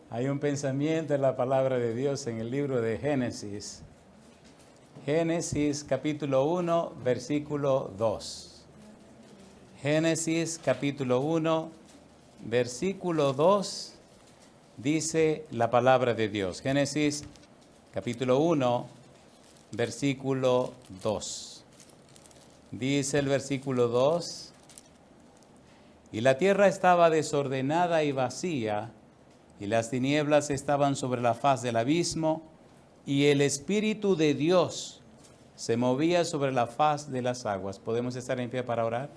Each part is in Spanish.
Hay un pensamiento en la palabra de Dios en el libro de Génesis. Génesis capítulo 1, versículo 2. Génesis capítulo 1, versículo 2, dice la palabra de Dios. Génesis capítulo 1, versículo 2. Dice el versículo 2, y la tierra estaba desordenada y vacía, y las tinieblas estaban sobre la faz del abismo, y el Espíritu de Dios se movía sobre la faz de las aguas. ¿Podemos estar en pie para orar?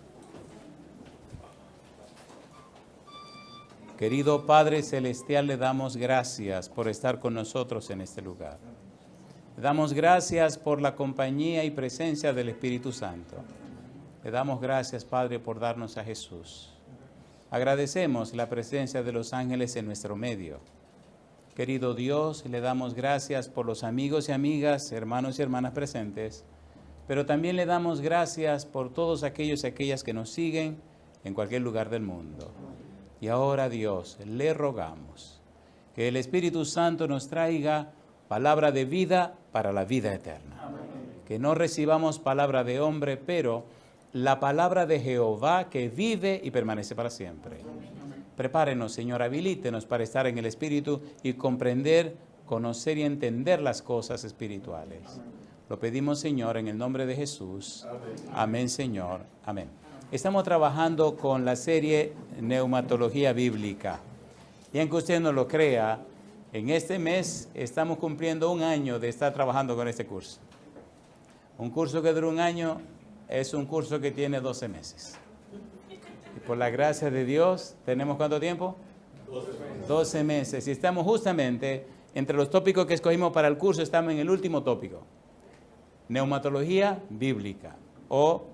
Querido Padre Celestial, le damos gracias por estar con nosotros en este lugar. Le damos gracias por la compañía y presencia del Espíritu Santo. Le damos gracias, Padre, por darnos a Jesús. Agradecemos la presencia de los ángeles en nuestro medio. Querido Dios, le damos gracias por los amigos y amigas, hermanos y hermanas presentes, pero también le damos gracias por todos aquellos y aquellas que nos siguen en cualquier lugar del mundo. Y ahora, Dios, le rogamos que el Espíritu Santo nos traiga palabra de vida para la vida eterna. Amén. Que no recibamos palabra de hombre, pero la palabra de Jehová que vive y permanece para siempre. Prepárenos, Señor, habilítenos para estar en el Espíritu y comprender, conocer y entender las cosas espirituales. Lo pedimos, Señor, en el nombre de Jesús. Amén, Señor. Amén. Estamos trabajando con la serie Neumatología Bíblica. Y aunque usted no lo crea, en este mes estamos cumpliendo un año de estar trabajando con este curso. Un curso que dura un año es un curso que tiene 12 meses. Y por la gracia de Dios, ¿tenemos cuánto tiempo? 12 meses. Y estamos justamente, entre los tópicos que escogimos para el curso, estamos en el último tópico. Neumatología Bíblica, o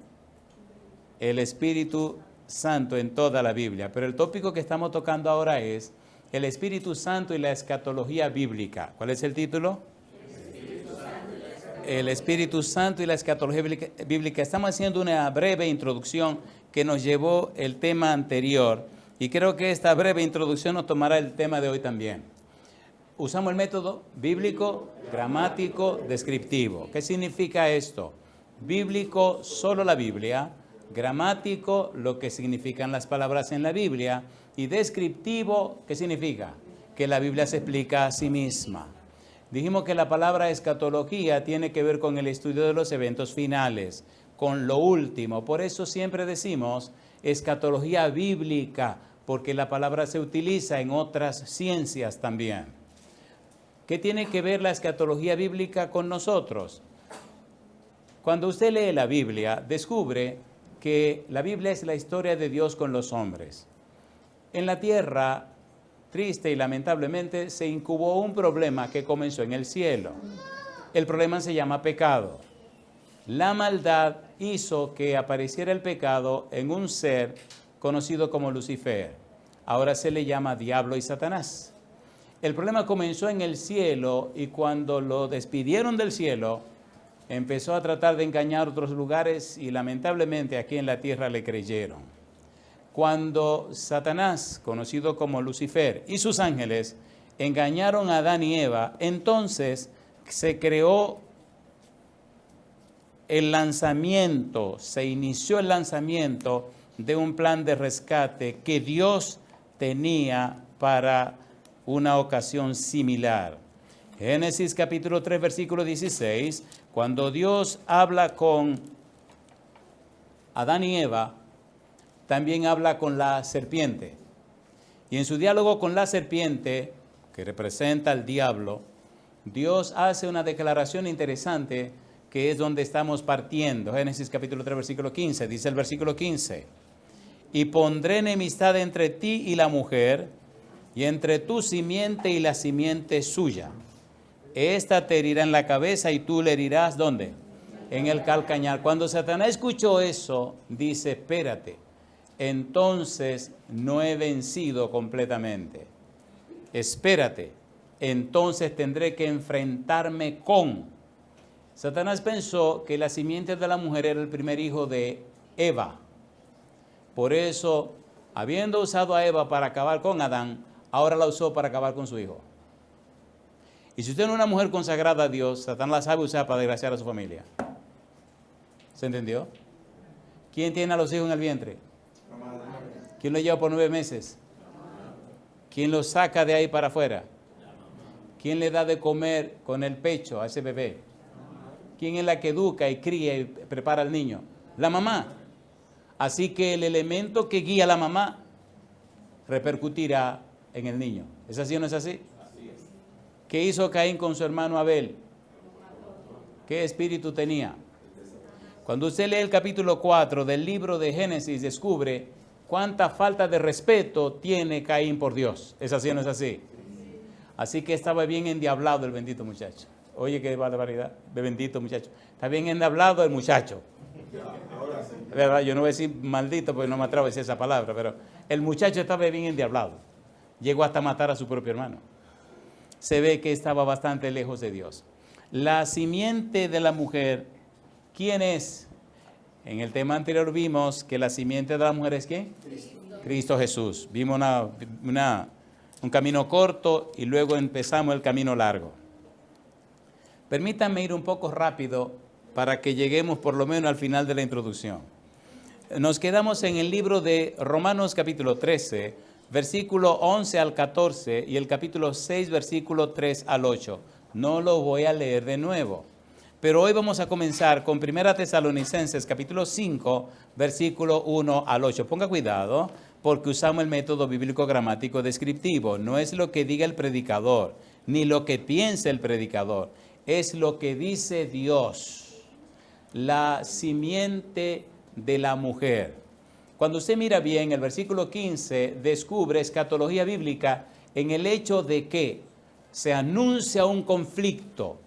el Espíritu Santo en toda la Biblia. Pero el tópico que estamos tocando ahora es el Espíritu Santo y la escatología bíblica. ¿Cuál es el título? El Espíritu Santo y la escatología bíblica. Estamos haciendo una breve introducción que nos llevó el tema anterior. Y creo que esta breve introducción nos tomará el tema de hoy también. Usamos el método bíblico, gramático, descriptivo. ¿Qué significa esto? Bíblico, solo la Biblia. Gramático, lo que significan las palabras en la Biblia. Y descriptivo, ¿qué significa? Que la Biblia se explica a sí misma. Dijimos que la palabra escatología tiene que ver con el estudio de los eventos finales, con lo último. Por eso siempre decimos escatología bíblica, porque la palabra se utiliza en otras ciencias también. ¿Qué tiene que ver la escatología bíblica con nosotros? Cuando usted lee la Biblia, descubre que la Biblia es la historia de Dios con los hombres. En la tierra, triste y lamentablemente, se incubó un problema que comenzó en el cielo. El problema se llama pecado. La maldad hizo que apareciera el pecado en un ser conocido como Lucifer. Ahora se le llama Diablo y Satanás. El problema comenzó en el cielo y cuando lo despidieron del cielo, empezó a tratar de engañar otros lugares y lamentablemente aquí en la tierra le creyeron. Cuando Satanás, conocido como Lucifer, y sus ángeles engañaron a Adán y Eva, entonces se creó el lanzamiento, se inició el lanzamiento de un plan de rescate que Dios tenía para una ocasión similar. Génesis capítulo 3, versículo 16, cuando Dios habla con Adán y Eva, también habla con la serpiente. Y en su diálogo con la serpiente, que representa al diablo, Dios hace una declaración interesante que es donde estamos partiendo. Génesis capítulo 3, versículo 15, dice el versículo 15, y pondré enemistad entre ti y la mujer, y entre tu simiente y la simiente suya. Esta te herirá en la cabeza y tú le herirás, ¿dónde? En el calcañar. Cuando Satanás escuchó eso, dice, espérate, entonces no he vencido completamente. Espérate, entonces tendré que enfrentarme con. Satanás pensó que la simiente de la mujer era el primer hijo de Eva. Por eso, habiendo usado a Eva para acabar con Adán, ahora la usó para acabar con su hijo. Y si usted no es una mujer consagrada a Dios, Satán la sabe usar para desgraciar a su familia. ¿Se entendió? ¿Quién tiene a los hijos en el vientre? ¿Quién los lleva por 9 meses? ¿Quién los saca de ahí para afuera? ¿Quién le da de comer con el pecho a ese bebé? ¿Quién es la que educa y cría y prepara al niño? La mamá. Así que el elemento que guía a la mamá repercutirá en el niño. ¿Es así o no es así? Así es. ¿Qué hizo Caín con su hermano Abel? ¿Qué espíritu tenía? Cuando usted lee el capítulo 4 del libro de Génesis, descubre cuánta falta de respeto tiene Caín por Dios. ¿Es así o no es así? Así que estaba bien endiablado el bendito muchacho. Oye, qué barbaridad, bendito muchacho. Está bien endiablado el muchacho. ¿Verdad? Yo no voy a decir maldito porque no me atrevo a decir esa palabra, pero el muchacho estaba bien endiablado. Llegó hasta matar a su propio hermano. Se ve que estaba bastante lejos de Dios. La simiente de la mujer, ¿quién es? En el tema anterior vimos que la simiente de la mujer es ¿quién? Cristo Jesús. Vimos un camino corto y luego empezamos el camino largo. Permítanme ir un poco rápido para que lleguemos por lo menos al final de la introducción. Nos quedamos en el libro de Romanos capítulo 13, versículo 11 al 14 y el capítulo 6, versículo 3 al 8. No lo voy a leer de nuevo, pero hoy vamos a comenzar con 1 Tesalonicenses capítulo 5, versículo 1 al 8. Ponga cuidado porque usamos el método bíblico gramático descriptivo. No es lo que diga el predicador, ni lo que piense el predicador. Es lo que dice Dios, la simiente de la mujer. Cuando usted mira bien, el versículo 15 descubre escatología bíblica en el hecho de que se anuncia un conflicto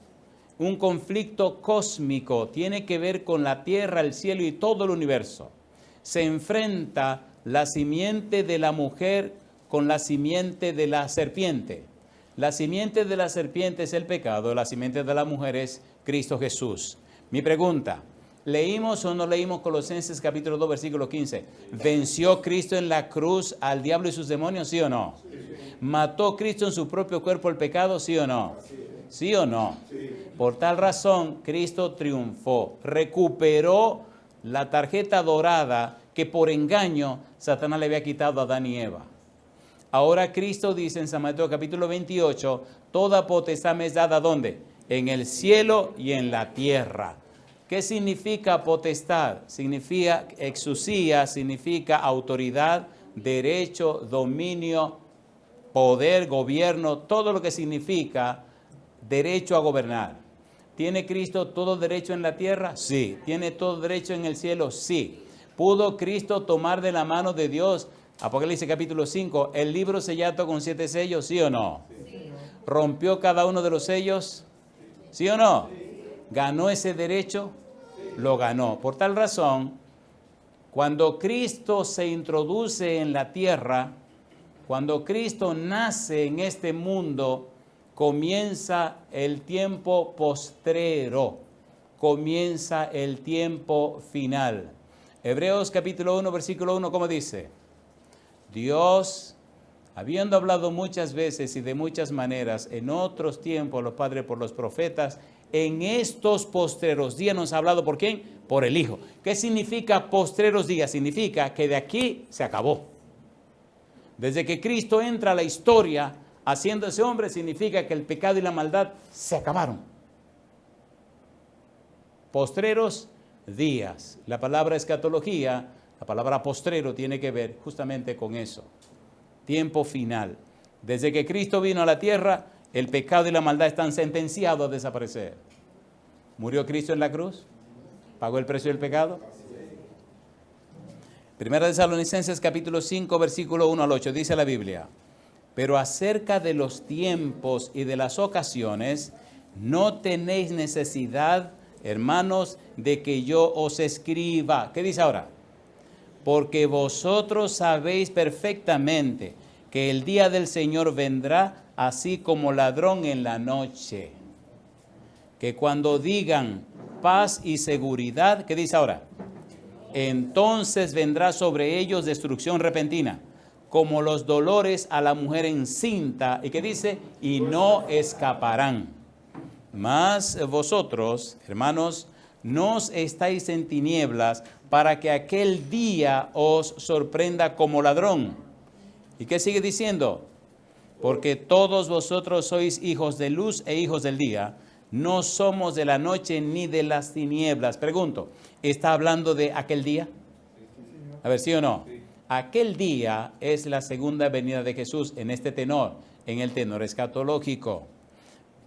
cósmico, tiene que ver con la tierra, el cielo y todo el universo. Se enfrenta la simiente de la mujer con la simiente de la serpiente. La simiente de la serpiente es el pecado, la simiente de la mujer es Cristo Jesús. Mi pregunta, ¿leímos o no leímos Colosenses capítulo 2, versículo 15? ¿Venció Cristo en la cruz al diablo y sus demonios, sí o no? ¿Mató Cristo en su propio cuerpo el pecado, sí o no? ¿Sí o no? Por tal razón, Cristo triunfó, recuperó la tarjeta dorada que por engaño Satanás le había quitado a Adán y Eva. Ahora Cristo dice en San Mateo capítulo 28, toda potestad me es dada, ¿dónde? En el cielo y en la tierra. ¿Qué significa potestad? Significa exusía, significa autoridad, derecho, dominio, poder, gobierno, todo lo que significa derecho a gobernar. ¿Tiene Cristo todo derecho en la tierra? Sí. ¿Tiene todo derecho en el cielo? Sí. ¿Pudo Cristo tomar de la mano de Dios, Apocalipsis capítulo 5, el libro sellado con 7 sellos? ¿Sí o no? Sí. ¿Rompió cada uno de los sellos? ¿Sí o no? Sí. ¿Ganó ese derecho? Sí. Lo ganó. Por tal razón, cuando Cristo se introduce en la tierra, cuando Cristo nace en este mundo, comienza el tiempo postrero, comienza el tiempo final. Hebreos capítulo 1, versículo 1, ¿cómo dice? Dios, habiendo hablado muchas veces y de muchas maneras en otros tiempos los padres por los profetas, en estos postreros días nos ha hablado ¿por quién? Por el Hijo. ¿Qué significa postreros días? Significa que de aquí se acabó. Desde que Cristo entra a la historia haciéndose hombre, significa que el pecado y la maldad se acabaron. Postreros días. La palabra escatología, la palabra postrero tiene que ver justamente con eso. Tiempo final. Desde que Cristo vino a la tierra, el pecado y la maldad están sentenciados a desaparecer. ¿Murió Cristo en la cruz? ¿Pagó el precio del pecado? 1 Tesalonicenses capítulo 5, versículo 1 al 8, dice la Biblia: pero acerca de los tiempos y de las ocasiones, no tenéis necesidad, hermanos, de que yo os escriba. ¿Qué dice ahora? Porque vosotros sabéis perfectamente que el día del Señor vendrá así como ladrón en la noche. Que cuando digan paz y seguridad, ¿qué dice ahora? Entonces vendrá sobre ellos destrucción repentina, como los dolores a la mujer encinta. ¿Y qué dice? Y no escaparán. Mas vosotros, hermanos, no os estáis en tinieblas para que aquel día os sorprenda como ladrón. ¿Y qué sigue diciendo? Porque todos vosotros sois hijos de luz e hijos del día. No somos de la noche ni de las tinieblas. Pregunto, ¿está hablando de aquel día? A ver, ¿sí o no? Aquel día es la segunda venida de Jesús en este tenor, en el tenor escatológico.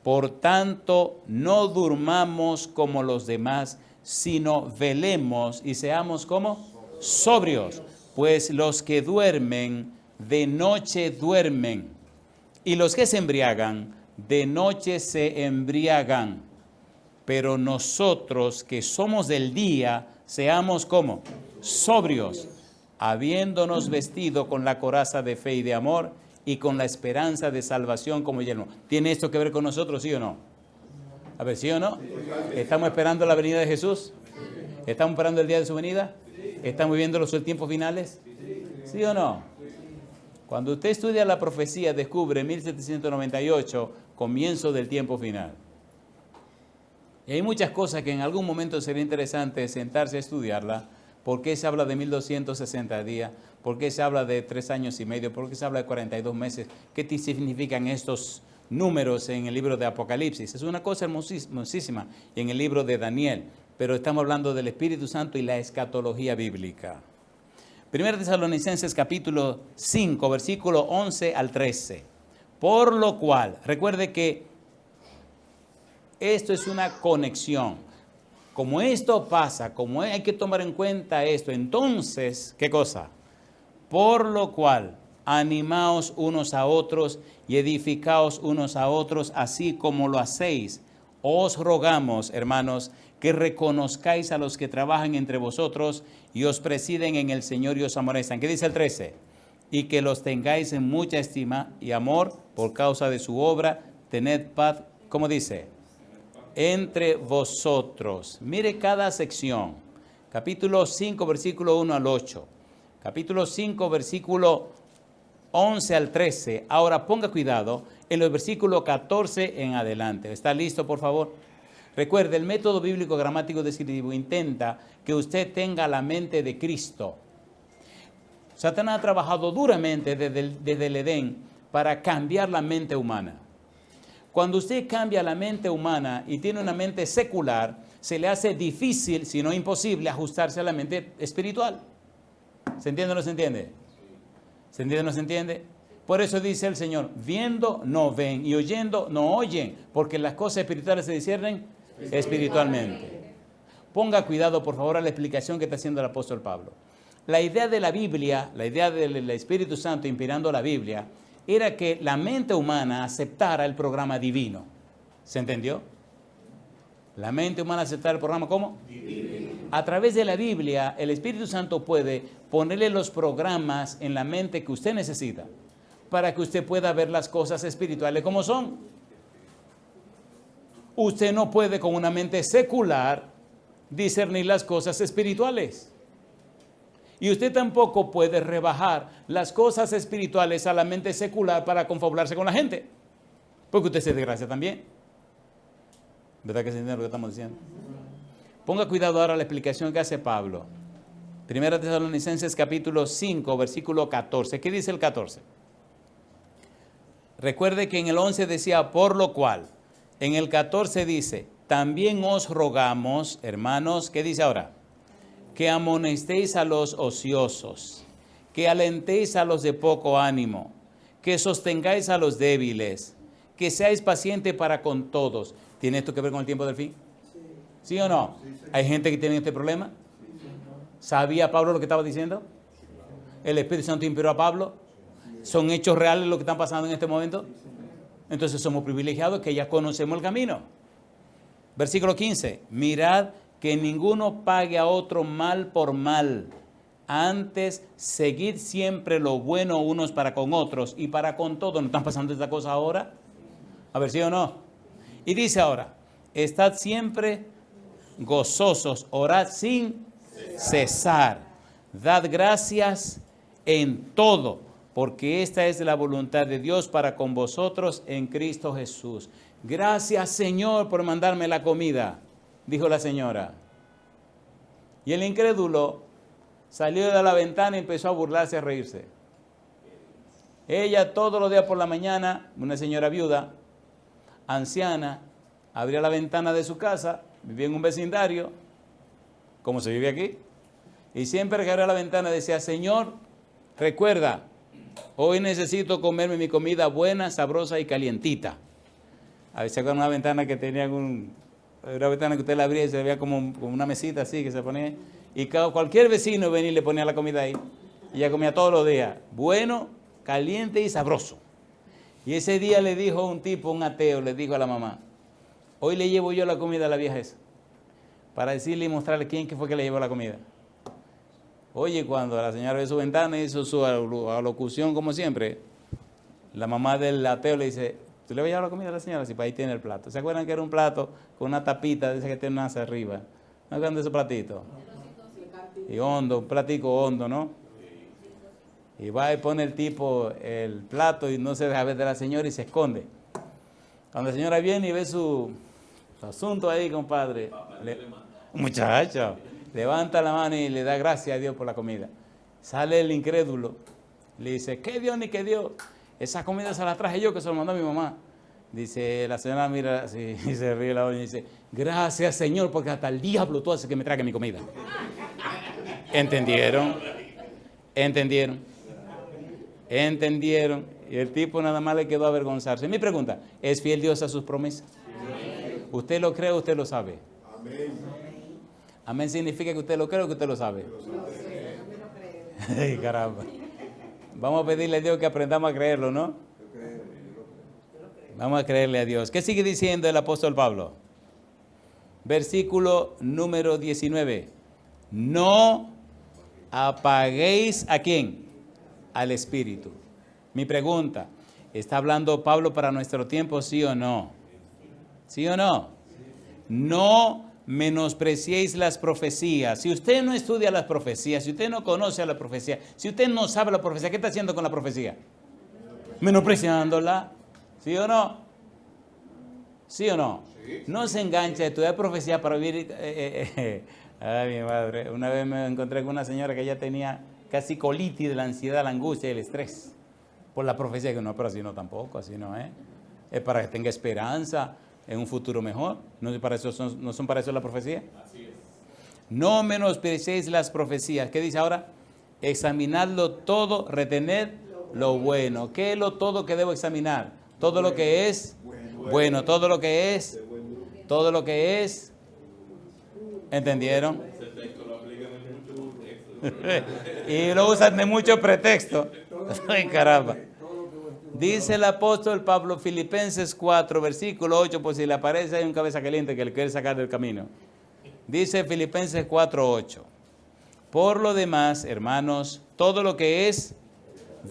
Por tanto, no durmamos como los demás, sino velemos y seamos como sobrios. Pues los que duermen, de noche duermen, y los que se embriagan, de noche se embriagan. Pero nosotros que somos del día, seamos como sobrios, habiéndonos vestido con la coraza de fe y de amor, y con la esperanza de salvación como yelmo. ¿Tiene esto que ver con nosotros, sí o no? A ver, ¿sí o no? ¿Estamos esperando la venida de Jesús? ¿Estamos esperando el día de su venida? ¿Estamos viviendo los tiempos finales? ¿Sí o no? Cuando usted estudia la profecía, descubre 1798, comienzo del tiempo final. Y hay muchas cosas que en algún momento sería interesante sentarse a estudiarla. ¿Por qué se habla de 1260 días? ¿Por qué se habla de 3 años y medio? ¿Por qué se habla de 42 meses? ¿Qué significan estos números en el libro de Apocalipsis? Es una cosa hermosísima en el libro de Daniel, pero estamos hablando del Espíritu Santo y la escatología bíblica. 1 Tesalonicenses capítulo 5, versículo 11 al 13. Por lo cual, recuerde que esto es una conexión. Como esto pasa, como hay que tomar en cuenta esto, entonces, ¿qué cosa? Por lo cual, animaos unos a otros y edificaos unos a otros, así como lo hacéis. Os rogamos, hermanos, que reconozcáis a los que trabajan entre vosotros y os presiden en el Señor y os amonestan. ¿Qué dice el 13? Y que los tengáis en mucha estima y amor por causa de su obra. Tened paz, ¿cómo dice? Entre vosotros. Mire cada sección. Capítulo 5, versículo 1 al 8. Capítulo 5, versículo 11 al 13. Ahora ponga cuidado en los versículos 14 en adelante. ¿Está listo, por favor? Recuerde, el método bíblico gramático descriptivo intenta que usted tenga la mente de Cristo. Satanás ha trabajado duramente desde el Edén para cambiar la mente humana. Cuando usted cambia la mente humana y tiene una mente secular, se le hace difícil, si no imposible, ajustarse a la mente espiritual. ¿Se entiende o no se entiende? ¿Se entiende o no se entiende? Por eso dice el Señor, viendo no ven y oyendo no oyen, porque las cosas espirituales se disciernen espiritualmente. Ponga cuidado, por favor, a la explicación que está haciendo el apóstol Pablo. La idea de la Biblia, la idea del Espíritu Santo inspirando la Biblia, era que la mente humana aceptara el programa divino. ¿Se entendió? La mente humana aceptara el programa ¿cómo? Divino. A través de la Biblia, el Espíritu Santo puede ponerle los programas en la mente que usted necesita para que usted pueda ver las cosas espirituales como son. Usted no puede con una mente secular discernir las cosas espirituales. Y usted tampoco puede rebajar las cosas espirituales a la mente secular para confabularse con la gente. Porque usted se desgracia también. ¿Verdad que se entiende lo que estamos diciendo? Ponga cuidado ahora a la explicación que hace Pablo. 1 Tesalonicenses capítulo 5, versículo 14. ¿Qué dice el 14? Recuerde que en el 11 decía, por lo cual. En el 14 dice, también os rogamos, hermanos, ¿qué dice ahora? Que amonestéis a los ociosos, que alentéis a los de poco ánimo, que sostengáis a los débiles, que seáis pacientes para con todos. ¿Tiene esto que ver con el tiempo del fin? ¿Sí o no? ¿Hay gente que tiene este problema? ¿Sabía Pablo lo que estaba diciendo? ¿El Espíritu Santo inspiró a Pablo? ¿Son hechos reales lo que están pasando en este momento? Entonces somos privilegiados que ya conocemos el camino. Versículo 15. Mirad que ninguno pague a otro mal por mal. Antes, seguid siempre lo bueno unos para con otros y para con todos. ¿No están pasando esta cosa ahora? A ver, ¿sí o no? Y dice ahora, estad siempre gozosos, orad sin cesar. Dad gracias en todo, porque esta es la voluntad de Dios para con vosotros en Cristo Jesús. Gracias, Señor, por mandarme la comida, dijo la señora. Y el incrédulo salió de la ventana y empezó a burlarse, a reírse. Ella todos los días por la mañana, una señora viuda, anciana, abría la ventana de su casa, vivía en un vecindario, como se vive aquí, y siempre que abría la ventana decía, Señor, recuerda, hoy necesito comerme mi comida buena, sabrosa y calientita. A veces con una ventana que tenía una ventana que usted la abría y se veía como una mesita así que se ponía, y cualquier vecino venía y le ponía la comida ahí, y ella comía todos los días, bueno, caliente y sabroso. Y ese día le dijo un tipo, un ateo, le dijo a la mamá, hoy le llevo yo la comida a la vieja esa, para decirle y mostrarle quién fue que le llevó la comida. Oye, cuando la señora ve su ventana y hizo su alocución como siempre, la mamá del ateo le dice, ¿tú le vas a llevar la comida a la señora? Sí, para ahí tiene el plato. ¿Se acuerdan que era un plato con una tapita de esa que tiene una hacia arriba? ¿No se acuerdan de ese platito? Y hondo, un platico hondo, ¿no? Y va y pone el tipo el plato y no se deja ver de la señora y se esconde. Cuando la señora viene y ve su asunto ahí, compadre, muchacho, levanta la mano y le da gracias a Dios por la comida. Sale el incrédulo, le dice, ¿qué Dios ni qué Dios? Esa comida se la traje yo, que se la mandó mi mamá. Dice, la señora mira así y se ríe la doña y dice, gracias Señor, porque hasta el diablo tú haces que me traiga mi comida. ¿Entendieron? ¿Entendieron? ¿Entendieron? Y el tipo nada más le quedó avergonzarse. Mi pregunta, ¿es fiel Dios a sus promesas? ¿Usted lo cree o usted lo sabe? Amén. Amén significa que usted lo cree o que usted lo sabe. Ay, caramba. Vamos a pedirle a Dios que aprendamos a creerlo, ¿no? Vamos a creerle a Dios. ¿Qué sigue diciendo el apóstol Pablo? Versículo número 19. No apaguéis ¿a quién? Al Espíritu. Mi pregunta, ¿está hablando Pablo para nuestro tiempo, sí o no? ¿Sí o no? No menospreciéis las profecías. Si usted no estudia las profecías, si usted no conoce a la profecía, si usted no sabe la profecía, ¿qué está haciendo con la profecía? Menospreciándola. ¿Sí o no? ¿Sí o no? No se engancha a estudiar profecía para vivir... Ay, mi madre. Una vez me encontré con una señora que ella tenía casi colitis de la ansiedad, la angustia y el estrés. Por la profecía, que no, pero así no tampoco, así no es. Es para que tenga esperanza en un futuro mejor. ¿No son para eso la profecía? Así es. No menospreciéis las profecías. ¿Qué dice ahora? Examinadlo todo, retened lo bueno. ¿Qué es lo todo que debo examinar? Todo lo que es bueno, todo lo que es, todo lo que es. ¿Entendieron? Y lo usan de muchos pretextos. Ay, caramba. Dice el apóstol Pablo, Filipenses 4, versículo 8, por si le aparece hay un cabeza caliente que le quiere sacar del camino. Dice Filipenses 4, 8. Por lo demás, hermanos, todo lo que es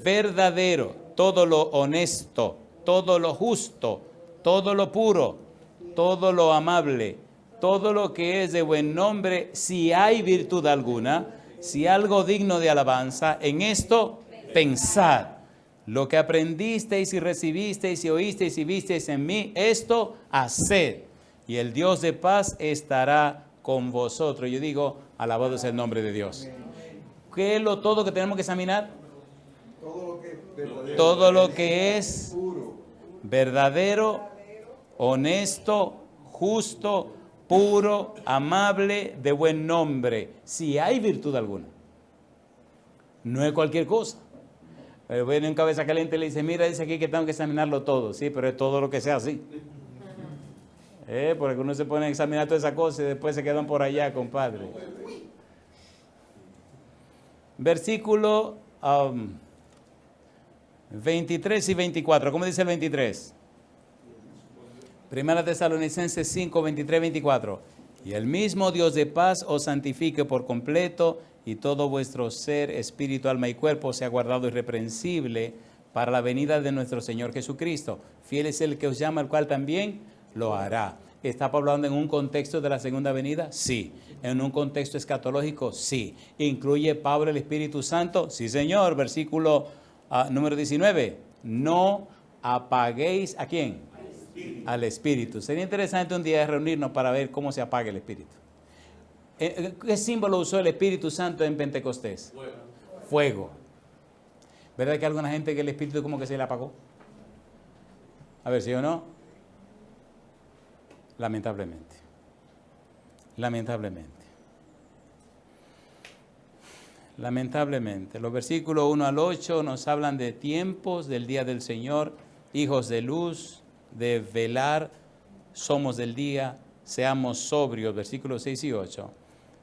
verdadero, todo lo honesto, todo lo justo, todo lo puro, todo lo amable, todo lo que es de buen nombre, si hay virtud alguna, si algo digno de alabanza, en esto pensad. Lo que aprendisteis y recibisteis y oísteis y visteis en mí, esto haced. Y el Dios de paz estará con vosotros. Yo digo, alabado es el nombre de Dios. ¿Qué es lo todo que tenemos que examinar? Todo lo que es verdadero, honesto, justo, puro, amable, de buen nombre, si hay virtud alguna. No es cualquier cosa. Pero viene en cabeza caliente y le dice, mira, dice aquí que tengo que examinarlo todo. Sí, pero es todo lo que sea así. Porque uno se pone a examinar todas esas cosas y después se quedan por allá, compadre. Versículo 23 y 24. ¿Cómo dice el 23? Primera Tesalonicenses 5, 23, 24. Y el mismo Dios de paz os santifique por completo y todo vuestro ser, espíritu, alma y cuerpo sea guardado irreprensible para la venida de nuestro Señor Jesucristo. Fiel es el que os llama, el cual también lo hará. ¿Está Pablo hablando en un contexto de la segunda venida? Sí. ¿En un contexto escatológico? Sí. ¿Incluye Pablo el Espíritu Santo? Sí, Señor. Versículo Número 19. No apaguéis ¿a quién? Al Espíritu. Sería interesante un día reunirnos para ver cómo se apaga el Espíritu. ¿Qué símbolo usó el Espíritu Santo en Pentecostés? Fuego. ¿Verdad que hay alguna gente que el Espíritu como que se le apagó? A ver, ¿sí o no? Lamentablemente. Lamentablemente. Los versículos 1 al 8 nos hablan de tiempos, del día del Señor, hijos de luz, de velar, somos del día, seamos sobrios, versículos 6 y 8.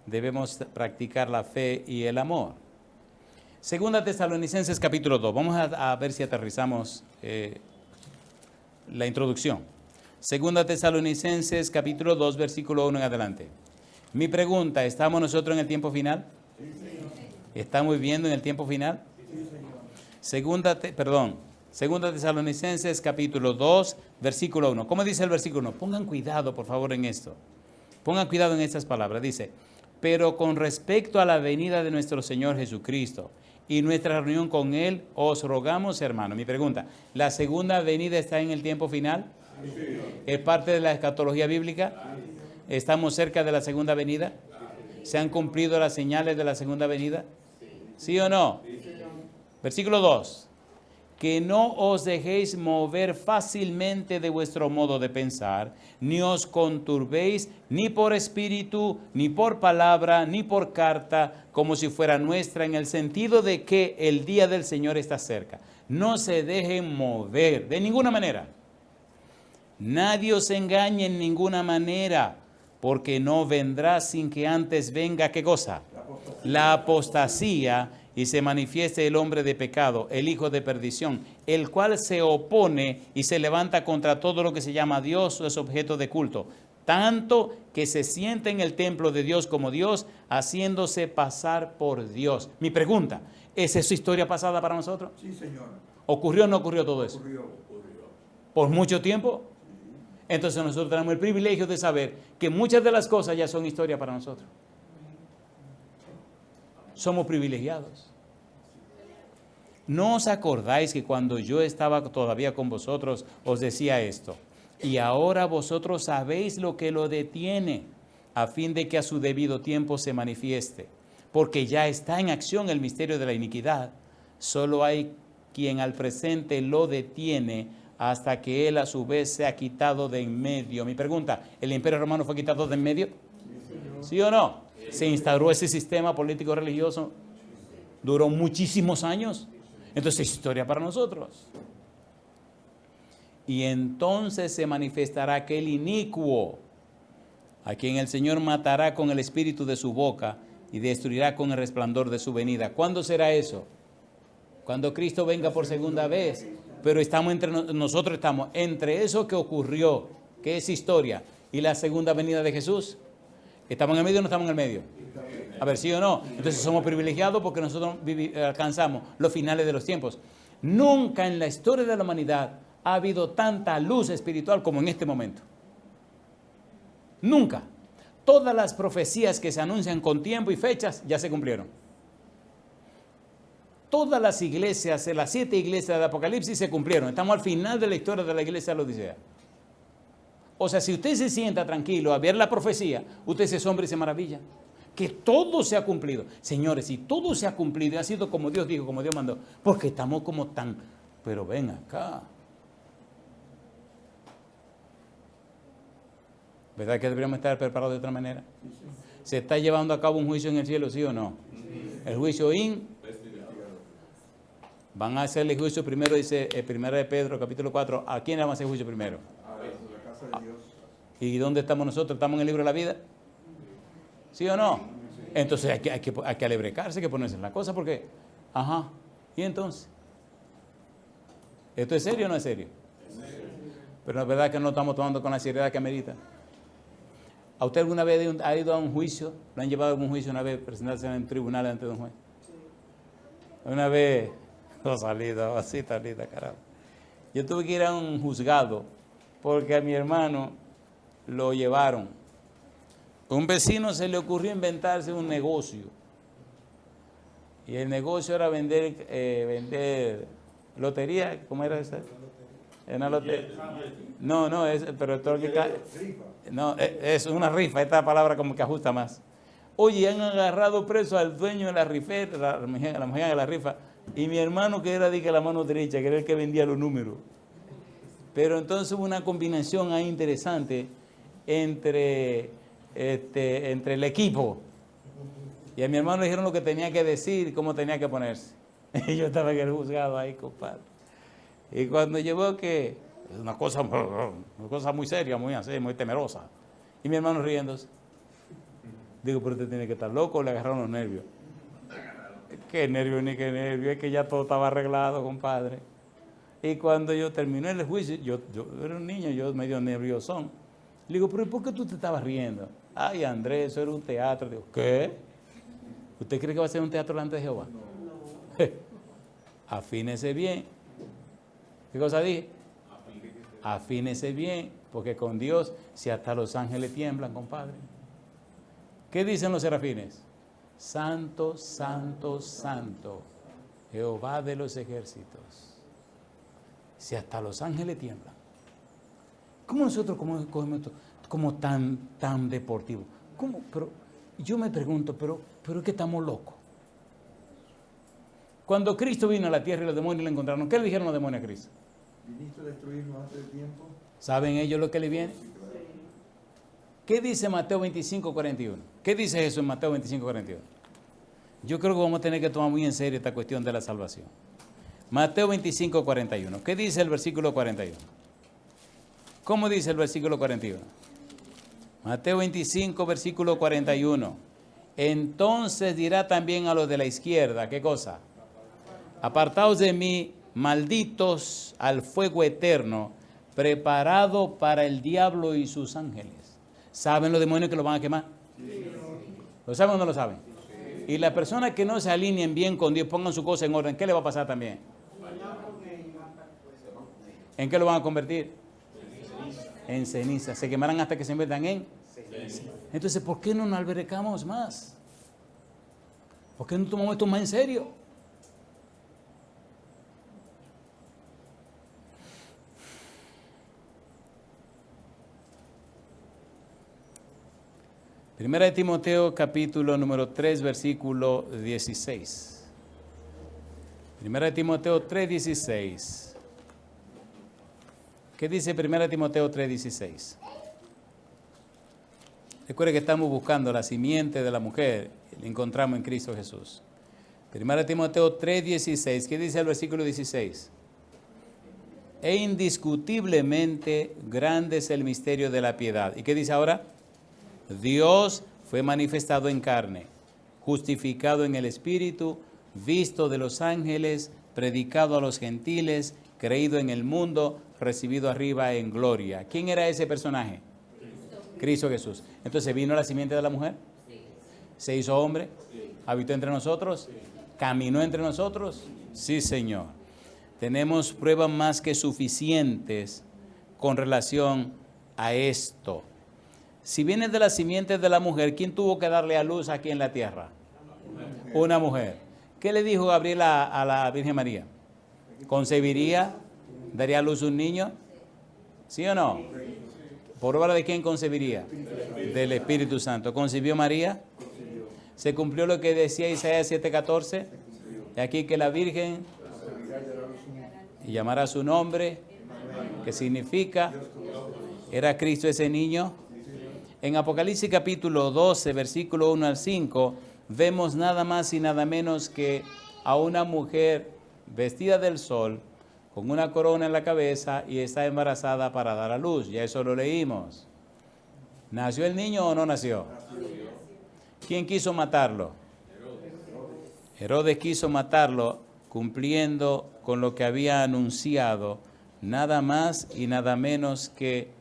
Debemos practicar la fe y el amor. Segunda Tesalonicenses capítulo 2. Vamos a ver si aterrizamos la introducción. Segunda Tesalonicenses capítulo 2, versículo 1 en adelante. Mi pregunta, ¿estamos nosotros en el tiempo final? Sí, señor. ¿Estamos viviendo en el tiempo final? Sí, señor. Segunda Tesalonicenses capítulo 2, versículo 1. ¿Cómo dice el versículo 1? Pongan cuidado, por favor, en esto. Pongan cuidado en estas palabras. Dice, pero con respecto a la venida de nuestro Señor Jesucristo y nuestra reunión con Él, os rogamos, hermanos. Mi pregunta, ¿la segunda venida está en el tiempo final? Sí. ¿Es parte de la escatología bíblica? ¿Estamos cerca de la segunda venida? ¿Se han cumplido las señales de la segunda venida? ¿Sí o no? Versículo 2. Que no os dejéis mover fácilmente de vuestro modo de pensar, ni os conturbéis ni por espíritu, ni por palabra, ni por carta, como si fuera nuestra, en el sentido de que el día del Señor está cerca. No se dejen mover de ninguna manera. Nadie os engañe en ninguna manera, porque no vendrá sin que antes venga, ¿qué cosa? La apostasía, y se manifieste el hombre de pecado, el hijo de perdición, el cual se opone y se levanta contra todo lo que se llama Dios o es objeto de culto, tanto que se siente en el templo de Dios como Dios, haciéndose pasar por Dios. Mi pregunta, ¿es esa historia pasada para nosotros? Sí, señor. ¿Ocurrió o no ocurrió todo eso? Ocurrió. ¿Por mucho tiempo? Entonces nosotros tenemos el privilegio de saber que muchas de las cosas ya son historia para nosotros. Somos privilegiados. ¿No os acordáis que cuando yo estaba todavía con vosotros os decía esto? Y ahora vosotros sabéis lo que lo detiene, a fin de que a su debido tiempo se manifieste. Porque ya está en acción el misterio de la iniquidad. Solo hay quien al presente lo detiene hasta que él a su vez se ha quitado de en medio. Mi pregunta, ¿el imperio romano fue quitado de en medio? ¿Sí o no? Se instauró ese sistema político religioso, duró muchísimos años, entonces es historia para nosotros. Y entonces se manifestará aquel inicuo, a quien el Señor matará con el espíritu de su boca y destruirá con el resplandor de su venida. ¿Cuándo será eso? Cuando Cristo venga por segunda vez. Pero nosotros estamos entre eso que ocurrió, que es historia, y la segunda venida de Jesús. ¿Estamos en el medio o no estamos en el medio? A ver, ¿sí o no? Entonces somos privilegiados porque nosotros alcanzamos los finales de los tiempos. Nunca en la historia de la humanidad ha habido tanta luz espiritual como en este momento. Nunca. Todas las profecías que se anuncian con tiempo y fechas ya se cumplieron. Todas las iglesias, las 7 iglesias de Apocalipsis se cumplieron. Estamos al final de la historia de la iglesia de la Odisea. O sea, si usted se sienta tranquilo a ver la profecía, usted se asombra y se maravilla. Que todo se ha cumplido. Señores, si todo se ha cumplido y ha sido como Dios dijo, como Dios mandó, porque estamos como tan... Pero ven acá. ¿Verdad que deberíamos estar preparados de otra manera? ¿Se está llevando a cabo un juicio en el cielo, sí o no? El juicio van a hacerle juicio primero, dice 1 de Pedro, capítulo 4. ¿A quién le van a hacer juicio primero? La casa de Dios. ¿Y dónde estamos nosotros? ¿Estamos en el libro de la vida? ¿Sí o no? Entonces hay que alebrecarse, hay que ponerse en la cosa porque... Ajá. ¿Y entonces? ¿Esto es serio o no es serio? Pero es verdad que no lo estamos tomando con la seriedad que amerita. ¿A usted alguna vez ha ido a un juicio? ¿Lo han llevado a algún juicio una vez presentarse en un tribunal ante un juez? Una vez... salida, así salida, carajo. Yo tuve que ir a un juzgado porque a mi hermano lo llevaron. Un vecino se le ocurrió inventarse un negocio. Y el negocio era vender lotería, ¿cómo era esa? Una lotería. No, pero todo que no, es una rifa, esta palabra como que ajusta más. Oye, han agarrado preso al dueño de la rifeta, la mujer de la rifa, y mi hermano que era la mano derecha, que era el que vendía los números. Pero entonces hubo una combinación ahí interesante entre el equipo. Y a mi hermano le dijeron lo que tenía que decir, cómo tenía que ponerse. Y yo estaba en el juzgado ahí, compadre. Y cuando yo veo que es una cosa muy seria, muy así, muy temerosa. Y mi hermano riéndose. Digo, pero usted tiene que estar loco, le agarraron los nervios. Qué nervio ni qué nervio, es que ya todo estaba arreglado, compadre. Y cuando yo terminé el juicio, yo era un niño, yo medio nerviosón. Le digo, pero ¿por qué tú te estabas riendo? Ay, Andrés, eso era un teatro. Digo, ¿qué? ¿Usted cree que va a ser un teatro delante de Jehová? No. Afínese bien. ¿Qué cosa dije? Afínese bien, porque con Dios, si hasta los ángeles tiemblan, compadre. ¿Qué dicen los serafines? Santo, santo, santo, Jehová de los ejércitos. Si hasta los ángeles tiemblan. ¿Cómo nosotros cogemos esto como tan deportivo? ¿Cómo? Pero yo me pregunto, pero es que estamos locos. Cuando Cristo vino a la tierra y los demonios le encontraron, ¿qué le dijeron los demonios a Cristo? ¿Viniste a destruirnos antes del tiempo? ¿Saben ellos lo que le viene? ¿Qué dice Mateo 25:41? ¿Qué dice Jesús en Mateo 25:41? Yo creo que vamos a tener que tomar muy en serio esta cuestión de la salvación. Mateo 25:41. ¿Qué dice el versículo 41? ¿Cómo dice el versículo 41? Mateo 25, versículo 41. Entonces dirá también a los de la izquierda, ¿qué cosa? Apartaos de mí, malditos, al fuego eterno, preparado para el diablo y sus ángeles. ¿Saben los demonios que lo van a quemar? Sí. ¿Lo saben o no lo saben? Sí. Y las personas que no se alineen bien con Dios, pongan su cosa en orden, ¿qué le va a pasar también? ¿En qué lo van a convertir? En ceniza. Se quemarán hasta que se conviertan en ceniza. Entonces, ¿por qué no nos albergamos más? ¿Por qué no tomamos esto más en serio? Primera de Timoteo, capítulo número 3, versículo 16. Primera de Timoteo 3, 16. ¿Qué dice Primera de Timoteo 3, 16? Recuerde que estamos buscando la simiente de la mujer, la encontramos en Cristo Jesús. Primera de Timoteo 3, 16. ¿Qué dice el versículo 16? E indiscutiblemente grande es el misterio de la piedad. ¿Y qué dice ahora? Dios fue manifestado en carne, justificado en el Espíritu, visto de los ángeles, predicado a los gentiles, creído en el mundo, recibido arriba en gloria. ¿Quién era ese personaje? Cristo Jesús. Entonces, ¿vino la simiente de la mujer? Sí. ¿Se hizo hombre? Sí. ¿Habitó entre nosotros? Sí. ¿Caminó entre nosotros? Sí, Señor. Tenemos pruebas más que suficientes con relación a esto. Si viene de la simiente de la mujer, ¿quién tuvo que darle a luz aquí en la tierra? Una mujer. ¿Qué le dijo Gabriel a la Virgen María? ¿Concebiría? ¿Daría a luz un niño? ¿Sí o no? ¿Por obra de quién concebiría? Del Espíritu Santo. ¿Concibió María? ¿Se cumplió lo que decía Isaías 7:14? Y aquí que la Virgen y llamará su nombre, que significa, ¿era Cristo ese niño? En Apocalipsis capítulo 12, versículo 1 al 5, vemos nada más y nada menos que a una mujer vestida del sol, con una corona en la cabeza y está embarazada para dar a luz. Ya eso lo leímos. ¿Nació el niño o no nació? ¿Quién quiso matarlo? Herodes quiso matarlo cumpliendo con lo que había anunciado, nada más y nada menos que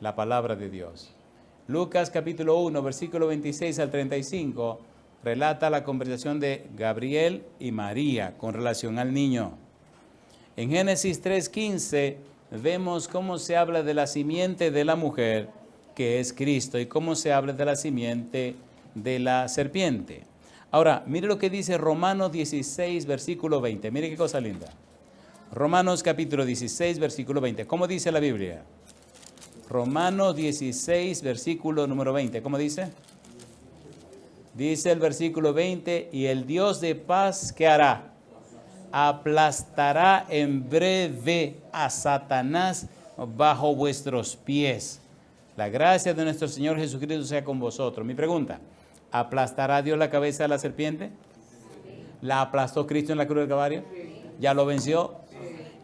la palabra de Dios. Lucas capítulo 1, versículo 26 al 35, relata la conversación de Gabriel y María con relación al niño. En Génesis 3:15 vemos cómo se habla de la simiente de la mujer, que es Cristo, y cómo se habla de la simiente de la serpiente. Ahora, mire lo que dice Romanos 16, versículo 20. Mire qué cosa linda. Romanos capítulo 16, versículo 20. ¿Cómo dice la Biblia? Romanos 16, versículo número 20. ¿Cómo dice? Dice el versículo 20, y el Dios de paz, ¿qué hará? Aplastará en breve a Satanás bajo vuestros pies. La gracia de nuestro Señor Jesucristo sea con vosotros. Mi pregunta, ¿aplastará Dios la cabeza de la serpiente? ¿La aplastó Cristo en la cruz del Calvario? ¿Ya lo venció?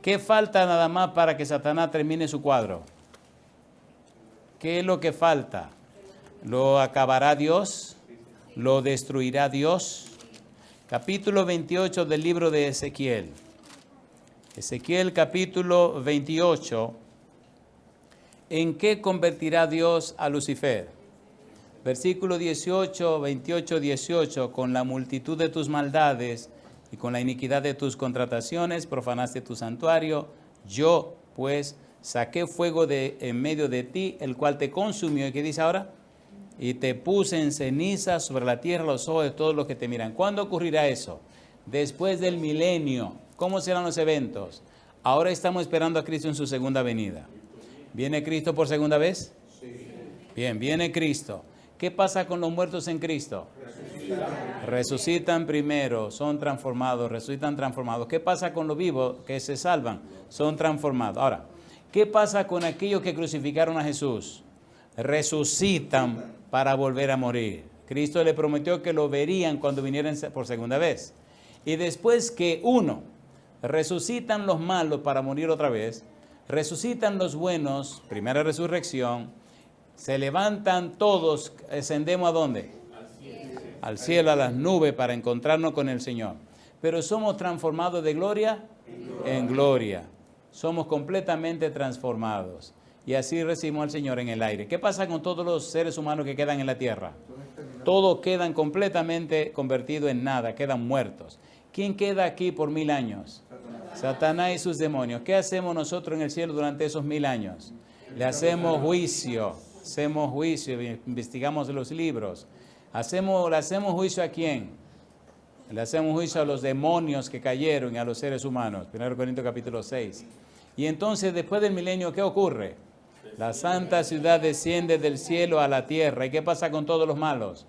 ¿Qué falta nada más para que Satanás termine su cuadro? ¿Qué es lo que falta? ¿Lo acabará Dios? ¿Lo destruirá Dios? Capítulo 28 del libro de Ezequiel. Ezequiel capítulo 28. ¿En qué convertirá Dios a Lucifer? Versículo 18, 28, 18. Con la multitud de tus maldades y con la iniquidad de tus contrataciones profanaste tu santuario. Yo, pues, saqué fuego en medio de ti, el cual te consumió. ¿Y qué dice ahora? Y te puse en ceniza sobre la tierra los ojos de todos los que te miran. ¿Cuándo ocurrirá eso? Después del milenio. ¿Cómo serán los eventos? Ahora estamos esperando a Cristo en su segunda venida. ¿Viene Cristo por segunda vez? Sí. Bien, viene Cristo. ¿Qué pasa con los muertos en Cristo? Resucitan primero, son transformados, resucitan transformados. ¿Qué pasa con los vivos que se salvan? Son transformados. Ahora, ¿qué pasa con aquellos que crucificaron a Jesús? Resucitan para volver a morir. Cristo le prometió que lo verían cuando vinieran por segunda vez. Y después que resucitan los malos para morir otra vez, resucitan los buenos, primera resurrección, se levantan todos, ascendemos ¿a dónde? Al cielo, a las nubes para encontrarnos con el Señor. Pero somos transformados de gloria en gloria. Somos completamente transformados. Y así recibimos al Señor en el aire. ¿Qué pasa con todos los seres humanos que quedan en la tierra? Todos quedan completamente convertidos en nada, quedan muertos. ¿Quién queda aquí por 1000 años? Satanás y sus demonios. ¿Qué hacemos nosotros en el cielo durante esos 1000 años? Le hacemos juicio, investigamos los libros. ¿Le hacemos juicio a quién? Le hacemos juicio a los demonios que cayeron y a los seres humanos. 1 Corintios capítulo 6. Y entonces, después del milenio, ¿qué ocurre? La santa ciudad desciende del cielo a la tierra. ¿Y qué pasa con todos los malos?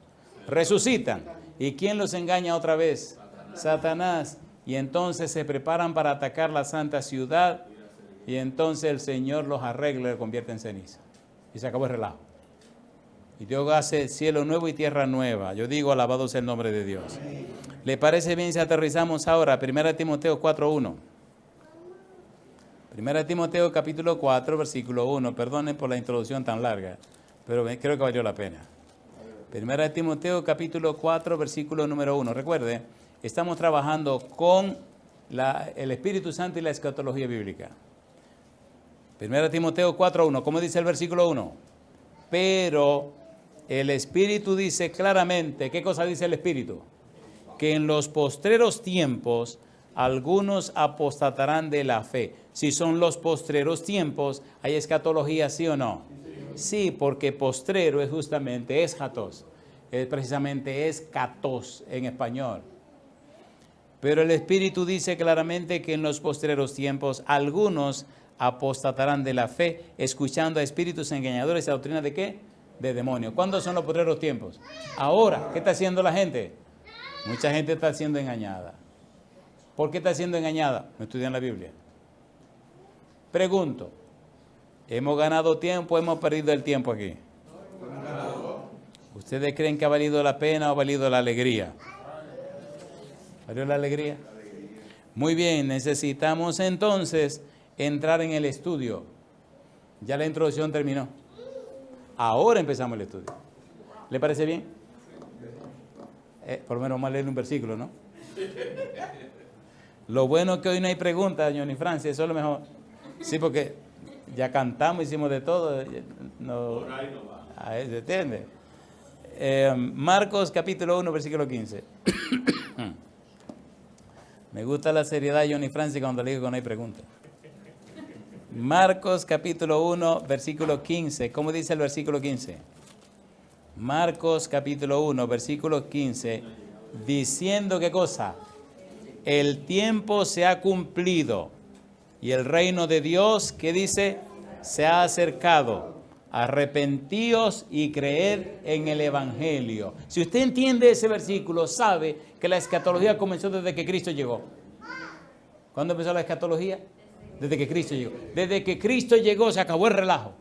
Resucitan. ¿Y quién los engaña otra vez? Satanás. Y entonces se preparan para atacar la santa ciudad. Y entonces el Señor los arregla y los convierte en ceniza. Y se acabó el relajo. Y Dios hace cielo nuevo y tierra nueva. Yo digo, alabado sea el nombre de Dios. ¿Le parece bien si aterrizamos ahora? 1 Timoteo 4:1. 1 Timoteo capítulo 4, versículo 1. Perdonen por la introducción tan larga, pero creo que valió la pena. 1 Timoteo capítulo 4, versículo número 1. Recuerde, estamos trabajando con el Espíritu Santo y la escatología bíblica. 1 Timoteo 4:1. ¿Cómo dice el versículo 1? Pero el Espíritu dice claramente, ¿qué cosa dice el Espíritu? Que en los postreros tiempos algunos apostatarán de la fe. Si son los postreros tiempos, ¿hay escatología, sí o no? Sí, porque postrero es justamente eschatos. Precisamente es katos en español. Pero el Espíritu dice claramente que en los postreros tiempos algunos apostatarán de la fe, escuchando a espíritus engañadores y a doctrina de ¿qué? De demonios. ¿Cuándo son los postreros tiempos? Ahora. ¿Qué está haciendo la gente? Mucha gente está siendo engañada. ¿Por qué está siendo engañada? No estudian la Biblia. Pregunto, ¿hemos ganado tiempo o hemos perdido el tiempo aquí? ¿Ustedes creen que ha valido la pena o ha valido la alegría? ¿Valió la alegría? Muy bien, necesitamos entonces entrar en el estudio. Ya la introducción terminó. Ahora empezamos el estudio. ¿Le parece bien? Por lo menos vamos a leer un versículo, ¿no? Lo bueno es que hoy no hay preguntas, Johnny Francia, eso es lo mejor. Sí, porque ya cantamos, hicimos de todo. No, por ahí no va. ¿Se entiende? Marcos capítulo 1, versículo 15. Me gusta la seriedad de Johnny Francia cuando le digo que no hay preguntas. Marcos capítulo 1, versículo 15. ¿Cómo dice el versículo 15? Marcos capítulo 1, versículo 15. Diciendo qué cosa. El tiempo se ha cumplido y el reino de Dios, ¿qué dice? Se ha acercado. Arrepentíos y creed en el Evangelio. Si usted entiende ese versículo, sabe que la escatología comenzó desde que Cristo llegó. ¿Cuándo empezó la escatología? Desde que Cristo llegó. Desde que Cristo llegó se acabó el relajo.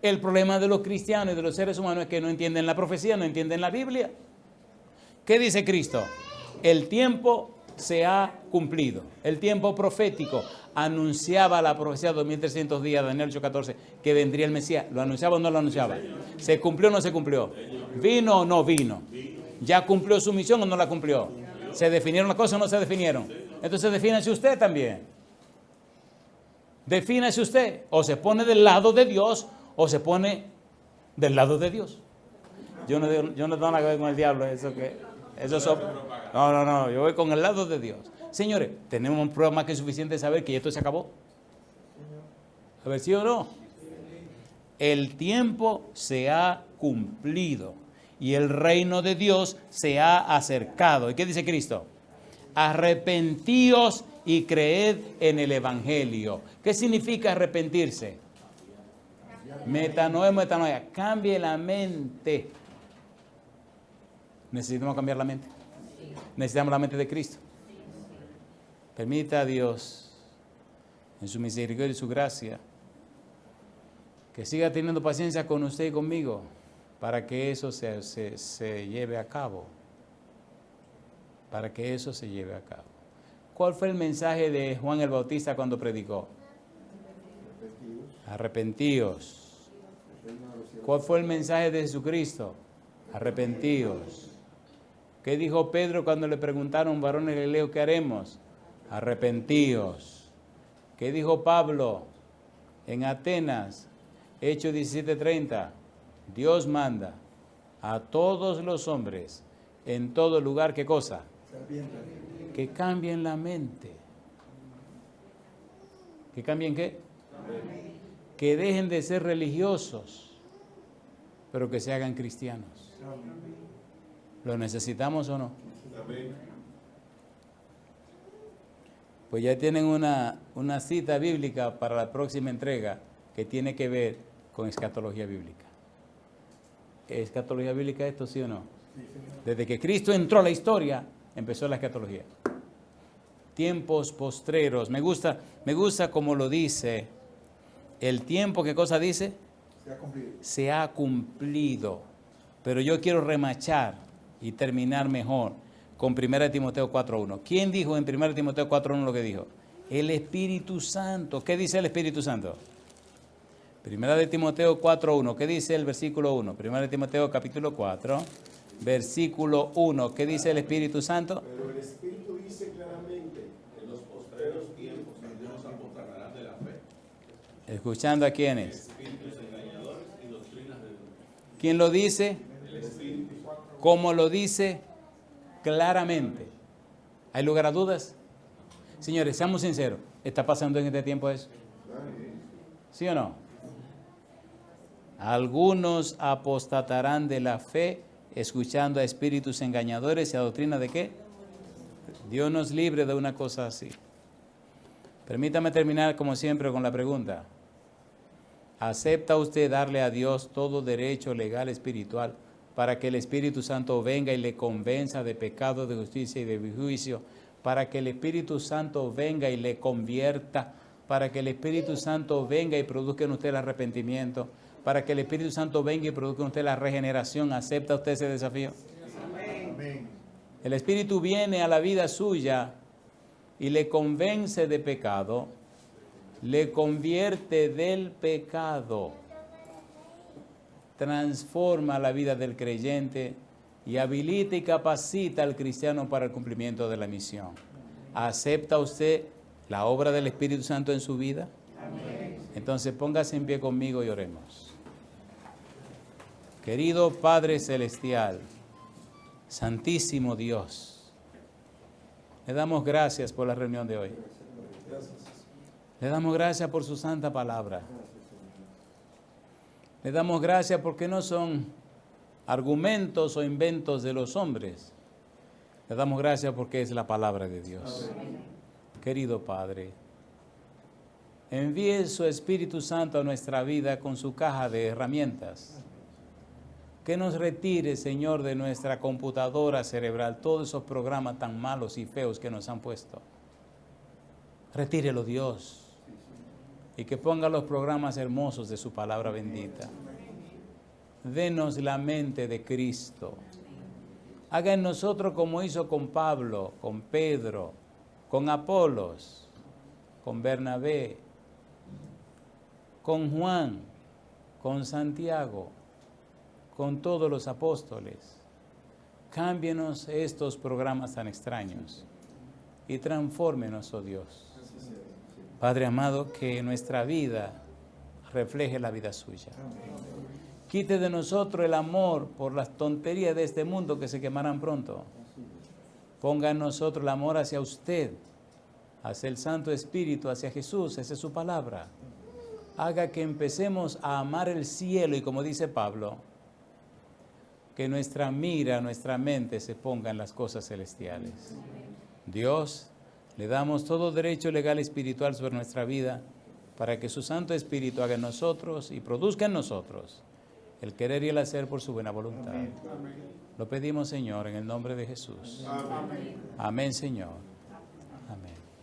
El problema de los cristianos y de los seres humanos es que no entienden la profecía, no entienden la Biblia. ¿Qué dice Cristo? El tiempo se ha cumplido. El tiempo profético anunciaba la profecía 2300 días, Daniel 8:14, que vendría el Mesías. ¿Lo anunciaba o no lo anunciaba? ¿Se cumplió o no se cumplió? ¿Vino o no vino? ¿Ya cumplió su misión o no la cumplió? ¿Se definieron las cosas o no se definieron? Entonces defínase usted también. Defínase usted. O se pone del lado de Dios o se pone del lado de Dios. Yo no tengo nada que ver con el diablo. No, yo voy con el lado de Dios. Señores, tenemos un prueba más que suficiente de saber que esto se acabó. A ver, ¿sí o no? El tiempo se ha cumplido y el reino de Dios se ha acercado. ¿Y qué dice Cristo? Arrepentíos y creed en el Evangelio. ¿Qué significa arrepentirse? Metanoia. Cambie la mente. Necesitamos cambiar la mente. Necesitamos la mente de Cristo. Permita a Dios, en su misericordia y su gracia, que siga teniendo paciencia con usted y conmigo para que eso se lleve a cabo. Para que eso se lleve a cabo. ¿Cuál fue el mensaje de Juan el Bautista cuando predicó? Arrepentíos. ¿Cuál fue el mensaje de Jesucristo? Arrepentíos. ¿Qué dijo Pedro cuando le preguntaron, varones galileos, qué haremos? Arrepentíos. ¿Qué dijo Pablo en Atenas? Hechos 17:30. Dios manda a todos los hombres en todo lugar, ¿qué cosa? Que cambien la mente. ¿Que cambien qué? Que dejen de ser religiosos, pero que se hagan cristianos. ¿Lo necesitamos o no? Pues ya tienen una cita bíblica para la próxima entrega que tiene que ver con escatología bíblica. ¿Es escatología bíblica esto, sí o no? Desde que Cristo entró a la historia, empezó la escatología. Tiempos postreros. Me gusta como lo dice. El tiempo, ¿qué cosa dice? Se ha cumplido. Pero yo quiero remachar y terminar mejor con 1 Timoteo 4:1. ¿Quién dijo en 1 Timoteo 4:1 lo que dijo? El Espíritu Santo. ¿Qué dice el Espíritu Santo? 1 Timoteo 4:1. ¿Qué dice el versículo 1? 1 Timoteo capítulo 4, versículo 1. ¿Qué dice el Espíritu Santo? Pero el Espíritu dice claramente, en los postreros tiempos algunos apostatarán de la fe. ¿Escuchando a quiénes? Espíritus engañadores y doctrinas de Dios. ¿Quién lo dice? El Espíritu. ¿Cómo lo dice? Claramente. ¿Hay lugar a dudas? Señores, seamos sinceros. ¿Está pasando en este tiempo eso? ¿Sí o no? Algunos apostatarán de la fe, escuchando a espíritus engañadores y a doctrina de qué. Dios nos libre de una cosa así. Permítame terminar como siempre con la pregunta. ¿Acepta usted darle a Dios todo derecho legal espiritual para que el Espíritu Santo venga y le convenza de pecado, de justicia y de juicio? Para que el Espíritu Santo venga y le convierta, para que el Espíritu Santo venga y produzca en usted el arrepentimiento, para que el Espíritu Santo venga y produzca en usted la regeneración. ¿Acepta usted ese desafío? Amén. El Espíritu viene a la vida suya y le convence de pecado, le convierte del pecado, transforma la vida del creyente y habilita y capacita al cristiano para el cumplimiento de la misión. ¿Acepta usted la obra del Espíritu Santo en su vida? Amén. Entonces póngase en pie conmigo y oremos. Querido Padre Celestial, Santísimo Dios, le damos gracias por la reunión de hoy. Le damos gracias por su santa palabra. Le damos gracias porque no son argumentos o inventos de los hombres, Le damos gracias porque es la palabra de Dios. Querido Padre, envíe su Espíritu Santo a nuestra vida con su caja de herramientas. Que nos retire, Señor, de nuestra computadora cerebral todos esos programas tan malos y feos que nos han puesto. Retírelo, Dios, y que ponga los programas hermosos de su palabra bendita. Denos la mente de Cristo. Haga en nosotros como hizo con Pablo, con Pedro, con Apolos, con Bernabé, con Juan, con Santiago, con todos los apóstoles. Cámbienos estos programas tan extraños y transfórmenos, oh Dios. Padre amado, que nuestra vida refleje la vida suya. Quite de nosotros el amor por las tonterías de este mundo que se quemarán pronto. Ponga en nosotros el amor hacia usted, hacia el Santo Espíritu, hacia Jesús, hacia su palabra. Haga que empecemos a amar el cielo y, como dice Pablo, que nuestra mira, nuestra mente se ponga en las cosas celestiales. Dios, le damos todo derecho legal y espiritual sobre nuestra vida para que su Santo Espíritu haga en nosotros y produzca en nosotros el querer y el hacer por su buena voluntad. Lo pedimos, Señor, en el nombre de Jesús. Amén, Señor.